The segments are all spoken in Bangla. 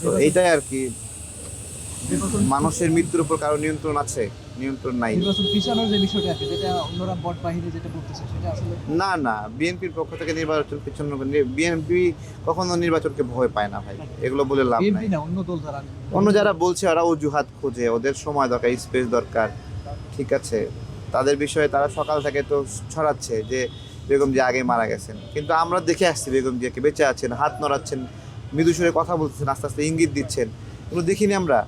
তো এইটাই আর কি, মানুষের মৃত্যুর উপর কারো নিয়ন্ত্রণ আছে? নিয়ন্ত্রণ নাই। নির্বাচন পিছানোর যে বিষয়টা আছে, যেটা অন্যরা বট বাহিনী যেটা বলতেছে, সেটা আসলে না না, বিএনপির পক্ষ থেকে নির্বাচন পিছন্ন, বিএনপি কখনো নির্বাচনকে ভয় পায় না ভাই, এগুলো বলে লাভ বিএনপি নাই। না, অন্য দল যারা অন্য যারা বলছে ওরা অজুহাত খোঁজে, ওদের সময় দরকার, স্পেস দরকার, ঠিক আছে। তাদের বিষয়ে তারা সকাল থেকে তো ছড়াচ্ছে যে বেগম জিয়া আগে মারা গেছেন, কিন্তু আমরা দেখে আসছি বেগম জিয়াকে বেঁচে আছেন, হাত নড়াচ্ছেন, মৃদু সুরে কথা বলতেছেন, আস্তে আস্তে ইঙ্গিত দিচ্ছেন, এগুলো দেখিনি আমরা।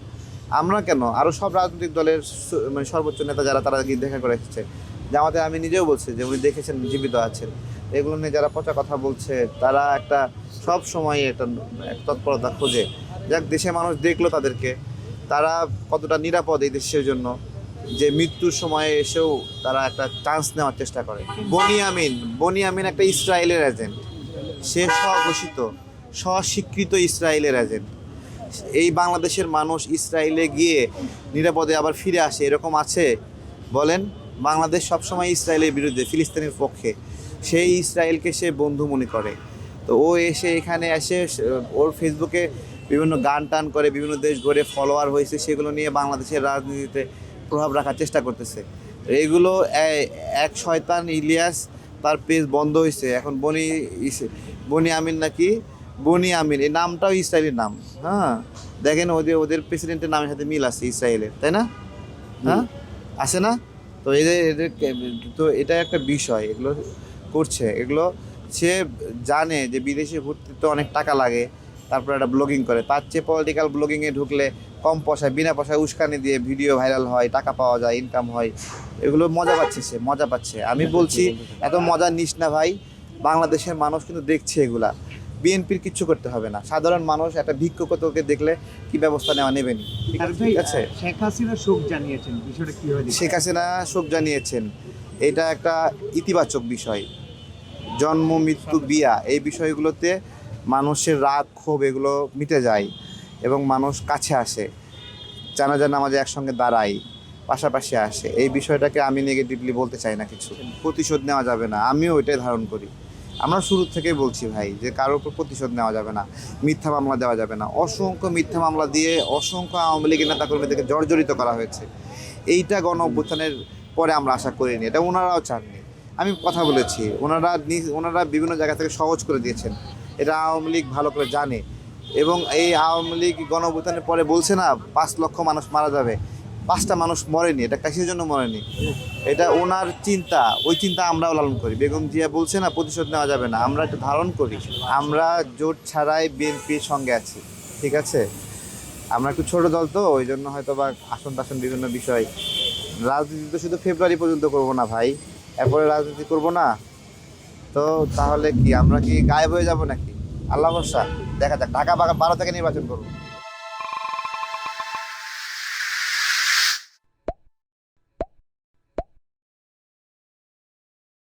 আমরা কেন, আরও সব রাজনৈতিক দলের মানে সর্বোচ্চ নেতা যারা, তারা গিয়ে দেখা করে এসেছে। জামাতে আমি নিজেও বলছি যে উনি দেখেছেন, জীবিত আছেন। এগুলো নিয়ে যারা পচা কথা বলছে, তারা একটা সব সময় একটা তৎপরতা খোঁজে। যাক, দেশের মানুষ দেখলো তাদেরকে, তারা কতটা নিরাপদ এই দেশের জন্য, যে মৃত্যুর সময়ে এসেও তারা একটা চান্স নেওয়ার চেষ্টা করে। বনি আমিন একটা ইসরায়েলের এজেন্ট, সে স্বঘোষিত স্বস্বীকৃত ইসরায়েলের এজেন্ট। এই বাংলাদেশের মানুষ ইসরায়েলে গিয়ে নিরাপদে আবার ফিরে আসে, এরকম আছে বলেন? বাংলাদেশ সবসময় ইসরায়েলের বিরুদ্ধে, ফিলিস্তিনের পক্ষে। সেই ইসরায়েলকে সে বন্ধু মনে করে। তো ও এসে এখানে এসে ওর ফেসবুকে বিভিন্ন গান টান করে, বিভিন্ন দেশ ঘুরে ফলোয়ার হয়েছে, সেগুলো নিয়ে বাংলাদেশের রাজনীতিতে প্রভাব রাখার চেষ্টা করতেছে। এগুলো এক শয়তান ইলিয়াস, তার পেজ বন্ধ হয়েছে এখন। বনি আমিন নাকি, বনি আমিন, এই নামটাও ইসরায়েলের নাম। হ্যাঁ, দেখেন ওদের ওদের প্রেসিডেন্টের নামের সাথে মিল আছে ইসরায়েলের, তাই না? হ্যাঁ, আসে না? তো এদের তো এটা একটা বিষয়, এগুলো করছে, এগুলো সে জানে যে বিদেশে ঘুরতে তো অনেক টাকা লাগে, তারপর একটা ব্লগিং করে। তার চেয়ে পলিটিক্যাল ব্লগিংয়ে ঢুকলে কম পয়সায়, বিনা পয়সায় উস্কানি দিয়ে ভিডিও ভাইরাল হয়, টাকা পাওয়া যায়, ইনকাম হয়, এগুলো মজা পাচ্ছে, সে মজা পাচ্ছে। আমি বলছি এত মজা নিস না ভাই, বাংলাদেশের মানুষ কিন্তু দেখছে এগুলা। বিএনপির কিচ্ছু করতে হবে না, সাধারণ মানুষ একটা ভিক্ষুককে দেখলে কি ব্যবস্থা নেবেনি, ঠিক আছে? শেখ হাসিনা শোক জানিয়েছেন, বিষয়টা কিভাবে শেখ হাসিনা শোক জানিয়েছেন, এটা একটা ইতিবাচক বিষয়। জন্ম, মৃত্যু, বিয়া, এই বিষয়গুলোতে মানুষের রাগ, ক্ষোভ এগুলো মিটে যায় এবং মানুষ কাছে আসে, জানাজা নামাজে একসঙ্গে দাঁড়ায়, পাশাপাশি আসে। এই বিষয়টাকে আমি নেগেটিভলি বলতে চাই না কিছু। প্রতিশোধ নেওয়া যাবে না, আমিও ওইটাই ধারণ করি। আমরা শুরু থেকেই বলছি ভাই, যে কারোর উপর প্রতিশোধ নেওয়া যাবে না, মিথ্যা মামলা দেওয়া যাবে না। অসংখ্য মিথ্যা মামলা দিয়ে অসংখ্য আওয়ামী লীগের নেতাকর্মীদেরকে জর্জরিত করা হয়েছে। এইটা গণ অভ্যুত্থানের পরে আমরা আশা করিনি, এটা ওনারাও চাননি। আমি কথা বলেছি, ওনারা বিভিন্ন জায়গা থেকে সহজ করে দিয়েছেন, এটা আওয়ামী লীগ ভালো করে জানে। এবং এই আওয়ামী লীগ গণ অভ্যুত্থানের পরে বলছে না 5 লক্ষ মানুষ মারা যাবে, 5টা মানুষ মরেনি, এটা কিসের জন্য মরেনি, এটা ওনার চিন্তা, ওই চিন্তা আমরাও লালন করি। বেগম জিয়া বলছে না প্রতিশোধ নেওয়া যাবে না, আমরা এটা ধারণ করি। আমরা জোট ছাড়াই বিএনপির সঙ্গে আছি, ঠিক আছে? আমরা একটু ছোট দল তো, ওই জন্য হয়তো বা আসন টাসন বিভিন্ন বিষয়, রাজনীতি তো শুধু ফেব্রুয়ারি পর্যন্ত করবো না ভাই, এরপরে রাজনীতি করবো না তো তাহলে কি আমরা কি গায়েব হয়ে যাব নাকি? আল্লাহ ভরসা, দেখা যাক। ঢাকা 12 থেকে নির্বাচন করবো।